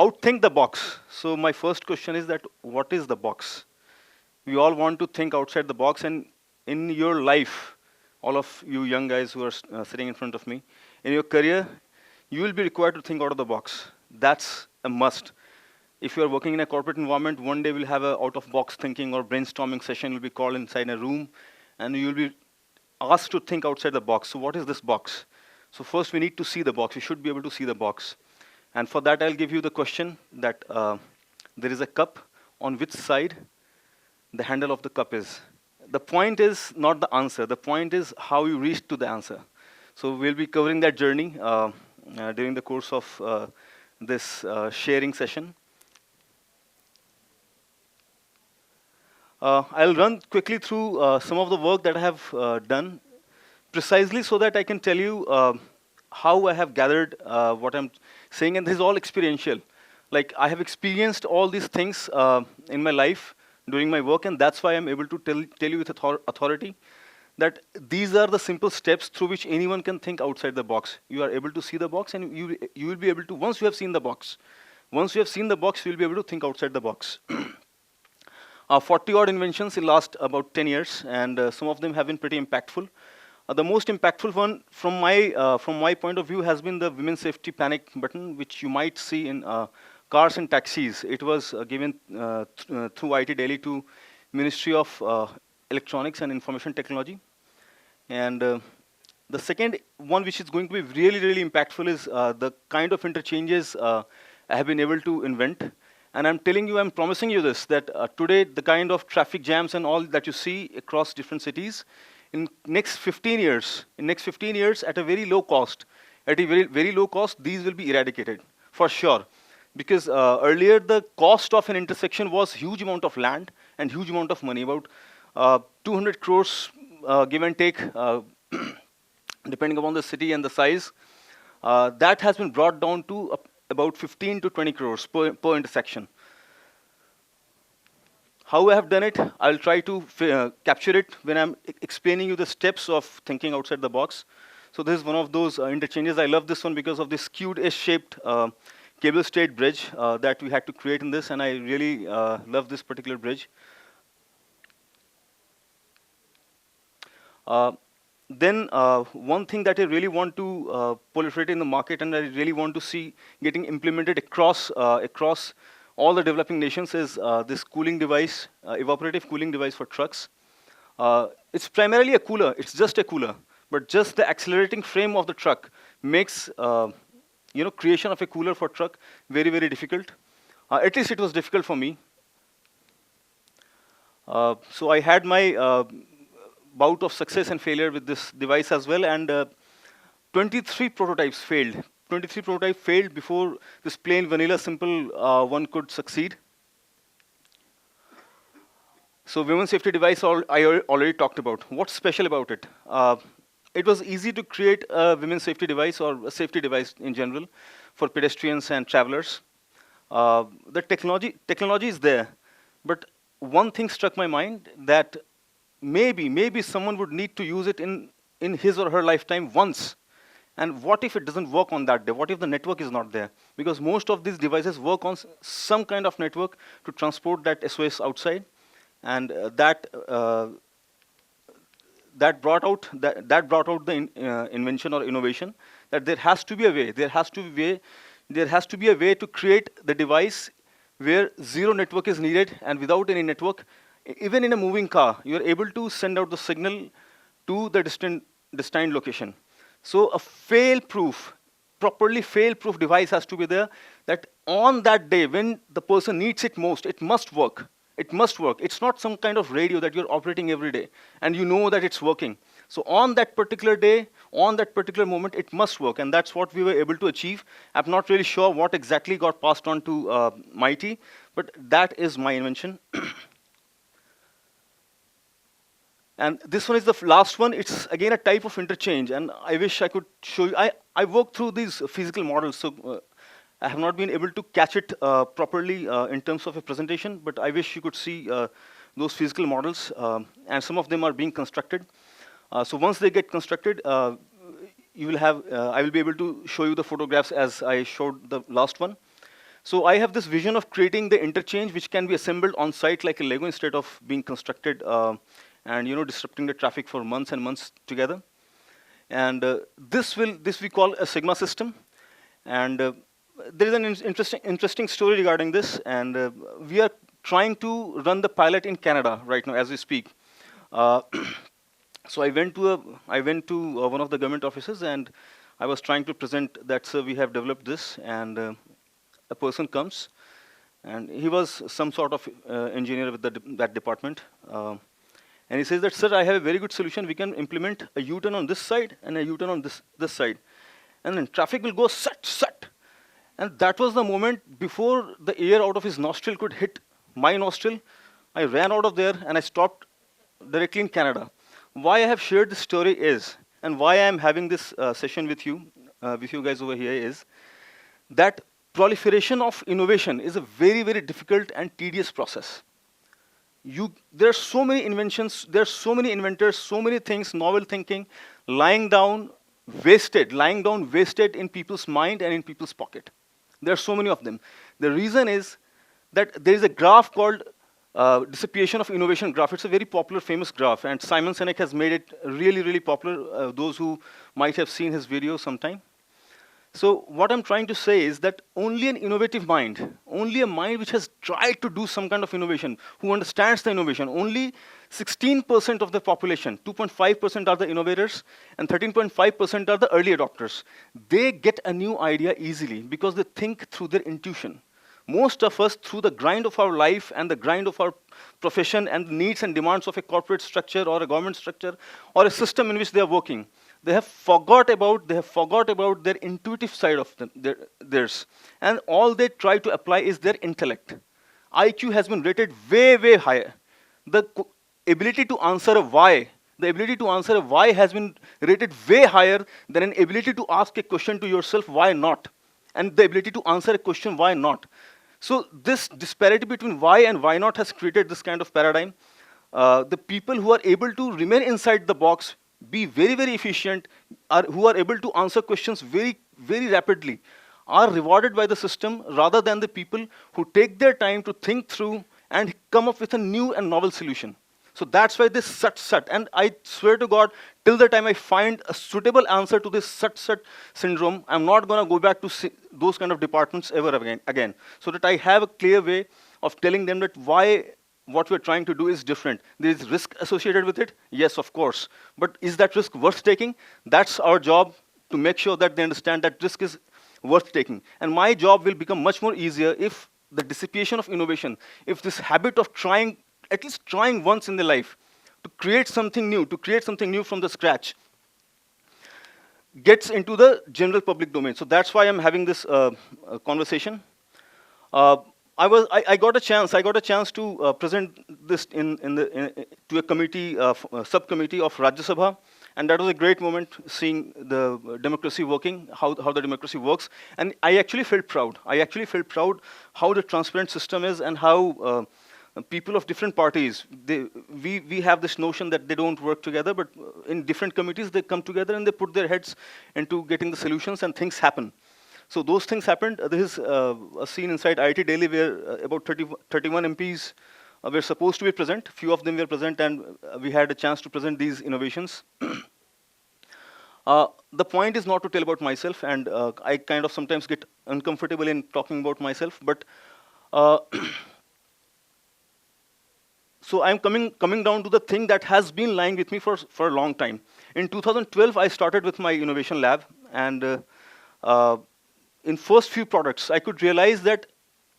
outthink the box. So my first question is that what is the box? We all want to think outside the box, and in your life, all of you young guys who are sitting in front of me, in your career, you will be required to think out of the box. That's a must. If you are working in a corporate environment, one day we'll have a out-of-box thinking or brainstorming session will be called inside a room, and you'll be asked to think outside the box. So what is this box? So first we need to see the box. We should be able to see the box. And for that, I'll give you the question that there is a cup. On which side the handle of the cup is? The point is not the answer. The point is how you reach to the answer. So we'll be covering that journey during the course of this sharing session. I'll run quickly through some of the work that I have done, precisely so that I can tell you how I have gathered what I'm saying, and this is all experiential. Like, I have experienced all these things in my life during my work, and that's why I'm able to tell you with authority that these are the simple steps through which anyone can think outside the box. You are able to see the box, and you will be able to, once you have seen the box, you'll be able to think outside the box. 40-odd inventions in last about 10 years, and some of them have been pretty impactful. The most impactful one, from my point of view, has been the women's safety panic button, which you might see in cars and taxis. It was given through IT Delhi to Ministry of Electronics and Information Technology. And the second one, which is going to be really, really impactful, is the kind of interchanges I have been able to invent. And I'm telling you, I'm promising you this, that today, the kind of traffic jams and all that you see across different cities, in next 15 years, at a very low cost, very low cost, these will be eradicated, for sure. Because earlier, the cost of an intersection was huge amount of land and huge amount of money, about 200 crores, give and take, depending upon the city and the size. That has been brought down to about 15 to 20 crores per intersection. How I have done it, I'll try to capture it when I'm explaining you the steps of thinking outside the box. So this is one of those interchanges. I love this one because of this skewed S-shaped cable stayed bridge that we had to create in this, and I really love this particular bridge. Then one thing that I really want to proliferate in the market, and I really want to see getting implemented across all the developing nations, is this cooling device, evaporative cooling device for trucks. It's primarily a cooler. It's just a cooler, but just the accelerating frame of the truck makes creation of a cooler for truck very, very difficult. At least it was difficult for me. So I had my bout of success and failure with this device as well, and 23 prototypes failed. 23 prototypes failed before this plain vanilla simple one could succeed. So women's safety device I already talked about. What's special about it? It was easy to create a women's safety device or a safety device in general for pedestrians and travelers. The technology is there, but one thing struck my mind, that maybe someone would need to use it in his or her lifetime once. And what if it doesn't work on that day? What if the network is not there? Because most of these devices work on some kind of network to transport that SOS outside, and that brought out the invention or innovation, that there has to be a way. There has to be a way to create the device where zero network is needed, and without any network, even in a moving car, you are able to send out the signal to the destined location. So a properly fail-proof device has to be there, that on that day when the person needs it most, it must work. It must work. It's not some kind of radio that you're operating every day, and you know that it's working. So on that particular day, on that particular moment, it must work, and that's what we were able to achieve. I'm not really sure what exactly got passed on to Mighty, but that is my invention. And this one is the last one. It's, again, a type of interchange, and I wish I could show you. I worked through these physical models, so I have not been able to catch it properly in terms of a presentation, but I wish you could see those physical models, and some of them are being constructed. So once they get constructed, you will have, I will be able to show you the photographs as I showed the last one. So I have this vision of creating the interchange which can be assembled on site like a Lego instead of being constructed and disrupting the traffic for months and months together. And this we call a Sigma system. And there is an interesting story regarding this. And we are trying to run the pilot in Canada right now as we speak. Uh, so I went to one of the government offices, and I was trying to present that, sir, we have developed this. And a person comes, and he was some sort of engineer with that department. And he says that, sir, I have a very good solution. We can implement a U-turn on this side and a U-turn on this side. And then traffic will go sut. And that was the moment before the air out of his nostril could hit my nostril. I ran out of there and I stopped directly in Canada. Why I have shared this story is, and why I am having this session with you guys over here is, that proliferation of innovation is a very, very difficult and tedious process. There are so many inventions, there are so many inventors, so many things, novel thinking, lying down wasted in people's mind and in people's pocket. There are so many of them. The reason is that there is a graph called dissipation of innovation graph. It's a very popular, famous graph, and Simon Sinek has made it really, really popular, those who might have seen his video sometime. So what I'm trying to say is that only an innovative mind, only a mind which has tried to do some kind of innovation, who understands the innovation, only 16% of the population, 2.5% are the innovators, and 13.5% are the early adopters. They get a new idea easily because they think through their intuition. Most of us, through the grind of our life and the grind of our profession and the needs and demands of a corporate structure or a government structure or a system in which they are working, they have forgot about their intuitive side of theirs. And all they try to apply is their intellect. IQ has been rated way, way higher. The ability to answer a why, has been rated way higher than an ability to ask a question to yourself, why not? And the ability to answer a question, why not? So this disparity between why and why not has created this kind of paradigm. The people who are able to remain inside the box, be very, very efficient, who are able to answer questions very, very rapidly, are rewarded by the system rather than the people who take their time to think through and come up with a new and novel solution. So that's why this sut. And I swear to God, till the time I find a suitable answer to this sut syndrome, I'm not going to go back to those kind of departments ever again. So that I have a clear way of telling them that why what we're trying to do is different. There is risk associated with it, yes, of course. But is that risk worth taking? That's our job, to make sure that they understand that risk is worth taking. And my job will become much more easier if the dissipation of innovation, if this habit of trying, at least trying once in their life, to create something new from the scratch, gets into the general public domain. So that's why I'm having this conversation. I got a chance to present this to a committee, subcommittee of Rajya Sabha, and that was a great moment, seeing the democracy working, how the democracy works, and I actually felt proud. How the transparent system is, and how people of different parties, we have this notion that they don't work together, but in different committees they come together and they put their heads into getting the solutions, and things happen. So those things happened. This is a scene inside IIT Delhi where about 31 MPs were supposed to be present. Few of them were present, and we had a chance to present these innovations. The point is not to tell about myself, and I kind of sometimes get uncomfortable in talking about myself, but so I'm coming down to the thing that has been lying with me for a long time. In 2012, I started with my innovation lab, and in first few products, I could realize that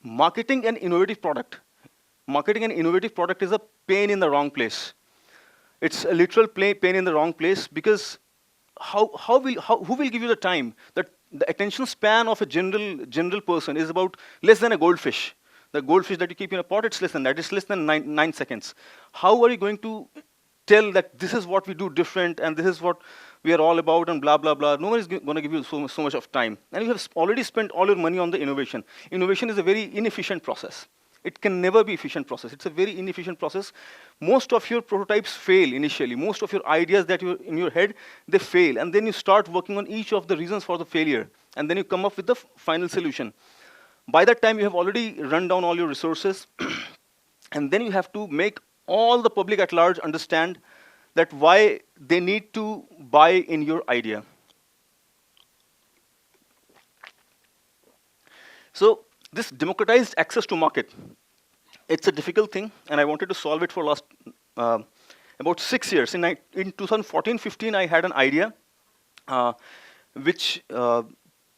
marketing an innovative product is a pain in the wrong place. It's a literal pain in the wrong place, because who will give you the time? That the attention span of a general person is about less than a goldfish. The goldfish that you keep in a pot, it's less than that. It's less than 9 seconds. How are you going to tell that this is what we do different and this is what we are all about and blah, blah, blah? No one is going to give you so much of time. And you have already spent all your money on the innovation. Innovation is a very inefficient process. It can never be efficient process. It's a very inefficient process. Most of your prototypes fail initially. Most of your ideas that you're in your head, they fail. And then you start working on each of the reasons for the failure. And then you come up with the final solution. By that time, you have already run down all your resources, and then you have to make all the public at large understand that why they need to buy in your idea. So this democratized access to market, it's a difficult thing, and I wanted to solve it for last uh, about 6 years. In 2014-15, I had an idea uh, which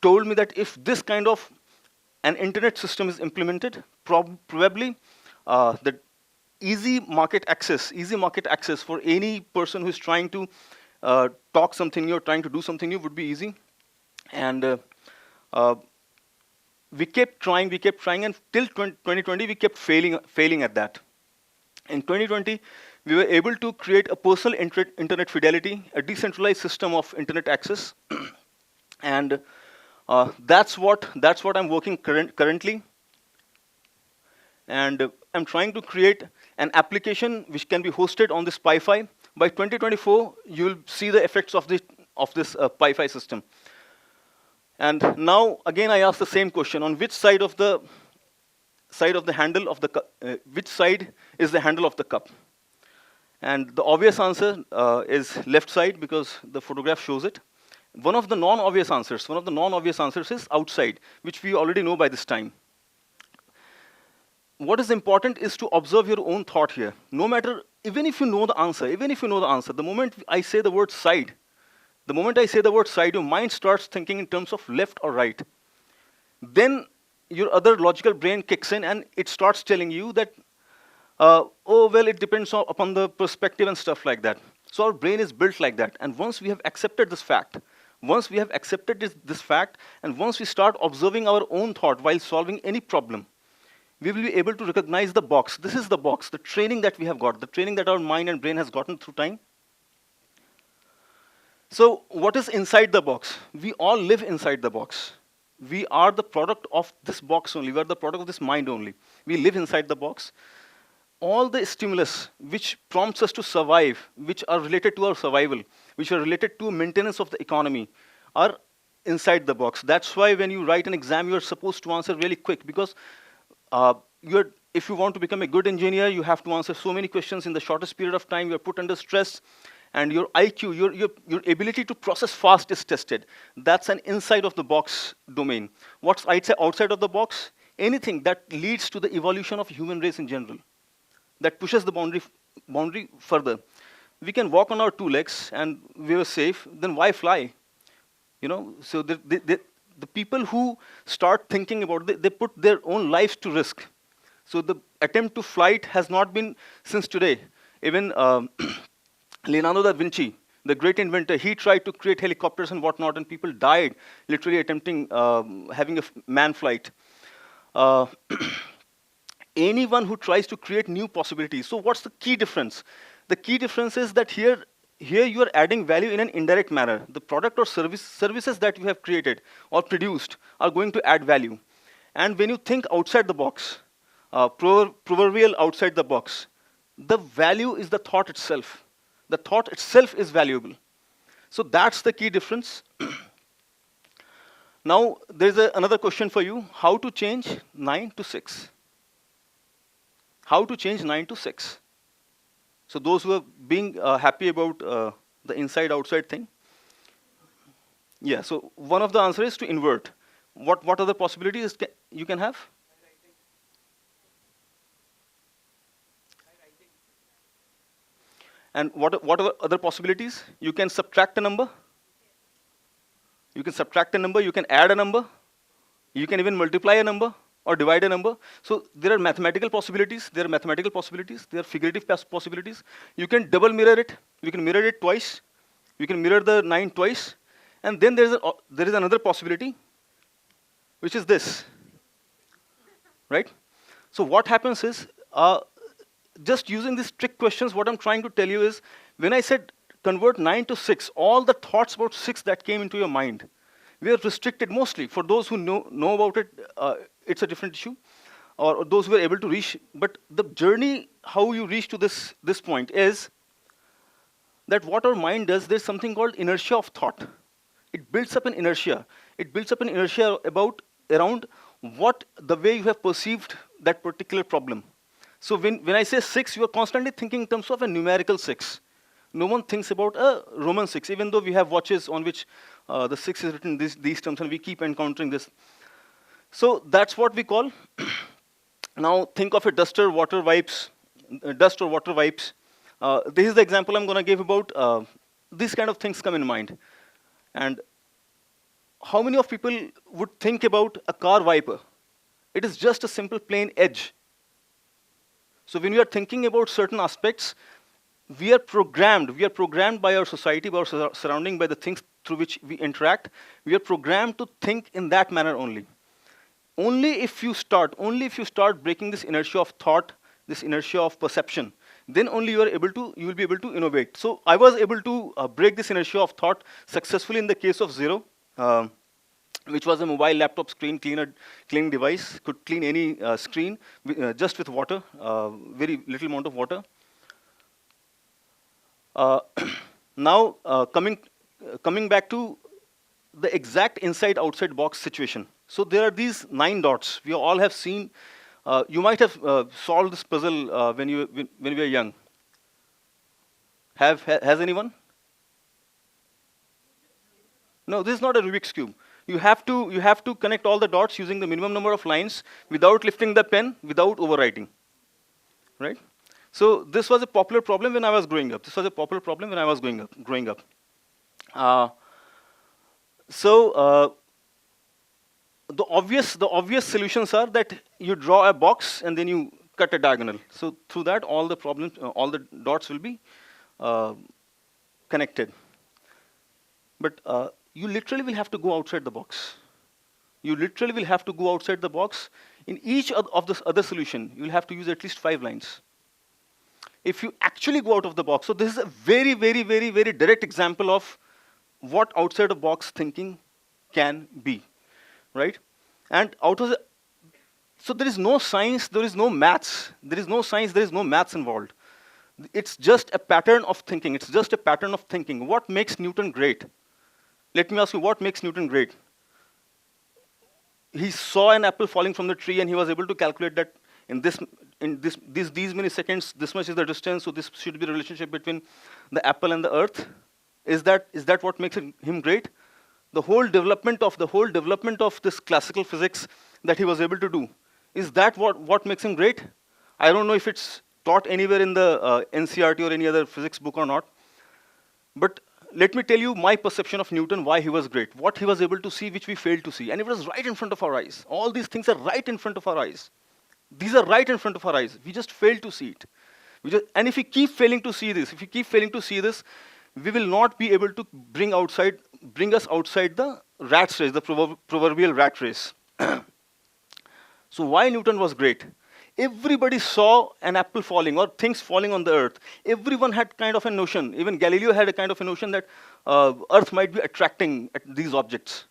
told me that if this kind of an internet system is implemented, probably the easy market access for any person who is trying to talk something new or trying to do something new would be easy. And uh, we kept trying, and till 2020, we kept failing at that. In 2020, we were able to create a personal internet fidelity, a decentralized system of internet access, and that's what I'm working currently. And I'm trying to create an application which can be hosted on this Pi-Fi. By 2024, you'll see the effects of this Pi-Fi system. And now, again, I ask the same question: on which side of the handle of the cup, which side is the handle of the cup? And the obvious answer is left side, because the photograph shows it. One of the non-obvious answers is outside, which we already know by this time. What is important is to observe your own thought here. No matter, even if you know the answer, the moment I say the word side, your mind starts thinking in terms of left or right. Then your other logical brain kicks in and it starts telling you that, oh, well, it depends upon the perspective and stuff like that. So our brain is built like that. And once we have accepted this fact, and once we start observing our own thought while solving any problem, we will be able to recognize the box. This is the box, the training that we have got, the training that our mind and brain has gotten through time. So what is inside the box? We all live inside the box. We are the product of this box only. We are the product of this mind only. We live inside the box. All the stimulus which prompts us to survive, which are related to our survival, which are related to maintenance of the economy, are inside the box. That's why when you write an exam, you're supposed to answer really quick, because if you want to become a good engineer, you have to answer so many questions in the shortest period of time. You're put under stress, and your IQ, your ability to process fast is tested. That's an inside of the box domain. What's outside of the box? Anything that leads to the evolution of human race in general, that pushes the boundary further. We can walk on our two legs and we are safe. Then why fly? So the people who start thinking about it, they put their own lives to risk. So the attempt to flight has not been since today. Even Leonardo da Vinci, the great inventor, he tried to create helicopters and whatnot, and people died literally attempting having a man flight. Anyone who tries to create new possibilities. So what's the key difference? The key difference is that here you are adding value in an indirect manner. The product or services that you have created or produced are going to add value. And when you think outside the box, proverbial outside the box, the value is the thought itself. The thought itself is valuable. So that's the key difference. Now, there's another question for you. How to change 9 to 6? How to change 9 to 6? So those who are being happy about the inside-outside thing. Yeah, so one of the answers is to invert. What other possibilities you can have? And what are other possibilities? You can subtract a number. You can add a number. You can even multiply a number or divide a number. So there are mathematical possibilities. There are figurative possibilities. You can double mirror it. You can mirror it twice. You can mirror the 9 twice. And then there is another possibility, which is this. Right? So what happens is, just using these trick questions, what I'm trying to tell you is, when I said convert 9 to 6, all the thoughts about 6 that came into your mind, we are restricted mostly. For those who know about it, it's a different issue, or those who are able to reach. But the journey, how you reach to this point, is that what our mind does, there's something called inertia of thought. It builds up an inertia. It builds up an inertia around the way you have perceived that particular problem. So when I say 6, you are constantly thinking in terms of a numerical 6. No one thinks about a Roman 6, even though we have watches on which the 6 is written these terms, and we keep encountering this. So that's what we call. Now think of a duster, water wipes, dust or water wipes. This is the example I'm going to give about these kind of things come in mind. And how many of people would think about a car wiper? It is just a simple plain edge. So when we are thinking about certain aspects, we are programmed by our society, by our surrounding, by the things through which we interact. We are programmed to think in that manner only. Only if you start breaking this inertia of thought, this inertia of perception, then only you will be able to innovate. So I was able to break this inertia of thought successfully in the case of Zero, which was a mobile laptop screen cleaning device, could clean any screen just with water, very little amount of water. Now coming back to the exact inside-outside box situation. So there are these 9 dots. We all have seen. You might have solved this puzzle when we were young. Has anyone? No, this is not a Rubik's cube. You have to connect all the dots using the minimum number of lines without lifting the pen, without overwriting, right? So this was a popular problem when I was growing up. Growing up. The obvious solutions are that you draw a box and then you cut a diagonal. So through that, all the dots will be connected. But you literally will have to go outside the box. You literally will have to go outside the box. In each of this other solution, you will have to use at least 5 lines. If you actually go out of the box, so this is a very, very, very, very direct example of what outside the box thinking can be, right? And so there is no science, there is no maths. There is no science, there is no maths involved. It's just a pattern of thinking. It's just a pattern of thinking. What makes Newton great? Let me ask you, what makes Newton great? He saw an apple falling from the tree, and he was able to calculate that in these many seconds, this much is the distance, so this should be the relationship between the apple and the earth. Is that what makes him great? The whole development of this classical physics that he was able to do, is that what makes him great? I don't know if it's taught anywhere in the NCERT or any other physics book or not. But let me tell you my perception of Newton, why he was great, what he was able to see which we failed to see. And it was right in front of our eyes. All these things are right in front of our eyes. These are right in front of our eyes. We just failed to see it. And if we keep failing to see this, we will not be able to bring us outside the rat race, the proverbial rat race. So why Newton was great? Everybody saw an apple falling or things falling on the earth. Everyone had kind of a notion. Even Galileo had a kind of a notion that earth might be attracting at these objects.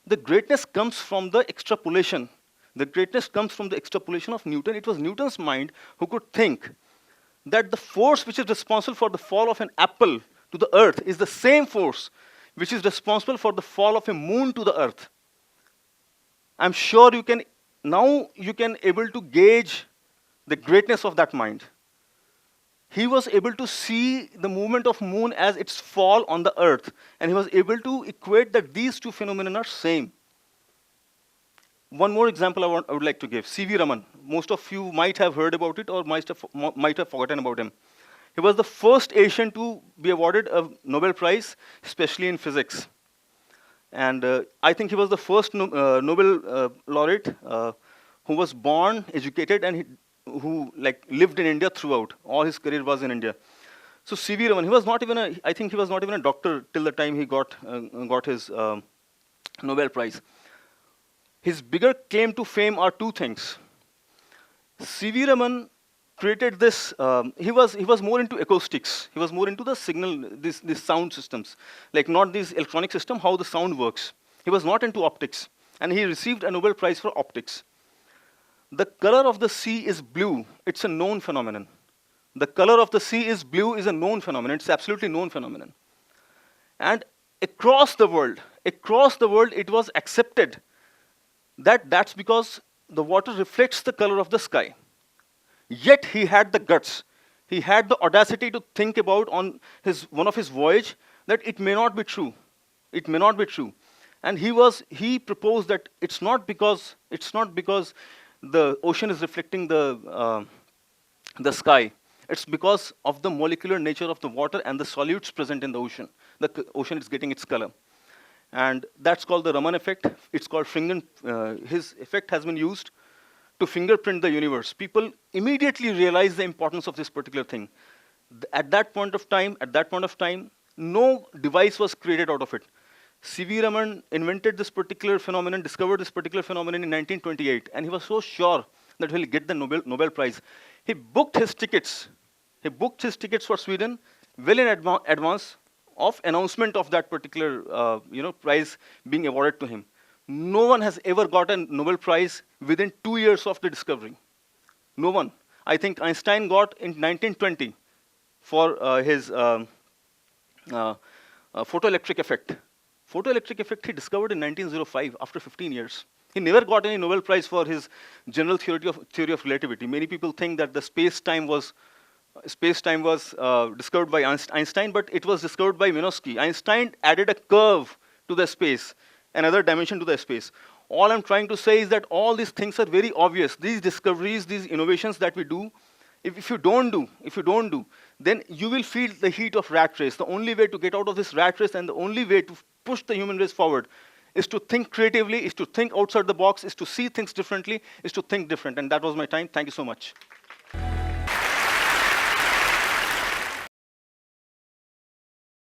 The greatness comes from the extrapolation. The greatness comes from the extrapolation of Newton. It was Newton's mind who could think that the force which is responsible for the fall of an apple to the earth is the same force which is responsible for the fall of a moon to the earth. I'm sure you can able to gauge the greatness of that mind. He was able to see the movement of moon as its fall on the earth, and he was able to equate that these two phenomena are same. One more example I would like to give, C.V. Raman. Most of you might have heard about it or might have forgotten about him. He was the first Asian to be awarded a Nobel Prize, especially in physics. And I think he was the first Nobel laureate who was born, educated, and who lived in India throughout. All his career was in India. So C.V. Raman, I think he was not even a doctor till the time he got his Nobel Prize. His bigger claim to fame are 2 things. C.V. Raman created this. He was more into acoustics. He was more into the signal, these sound systems, not these electronic system, how the sound works. He was not into optics, and he received a Nobel Prize for optics. The color of the sea is blue. It's a known phenomenon. The color of the sea is blue is a known phenomenon. It's absolutely known phenomenon. And across the world, it was accepted That's because the water reflects the color of the sky. Yet he had the guts, he had the audacity to think about on one of his voyage that it may not be true. It may not be true. And he proposed that it's not because the ocean is reflecting the sky. It's because of the molecular nature of the water and the solutes present in the ocean. Ocean is getting its color. And that's called the Raman effect. It's called his effect has been used to fingerprint the universe. People immediately realize the importance of this particular thing. At that point of time, no device was created out of it. C.V. Raman invented this particular phenomenon, discovered this particular phenomenon in 1928, and he was so sure that he'll get the Nobel Prize. He booked his tickets. He booked his tickets for Sweden well in advance of announcement of that particular prize being awarded to him. No one has ever gotten Nobel Prize within 2 years of the discovery. No one. I think Einstein got in 1920 for his photoelectric effect. Photoelectric effect he discovered in 1905 after 15 years. He never got any Nobel Prize for his general theory of relativity. Many people think that the space-time was discovered by Einstein, but it was discovered by Minkowski. Einstein added a curve to the space, another dimension to the space. All I'm trying to say is that all these things are very obvious. These discoveries, these innovations that we do, if you don't do, then you will feel the heat of rat race. The only way to get out of this rat race and the only way to push the human race forward is to think creatively, is to think outside the box, is to see things differently, is to think different. And that was my time. Thank you so much.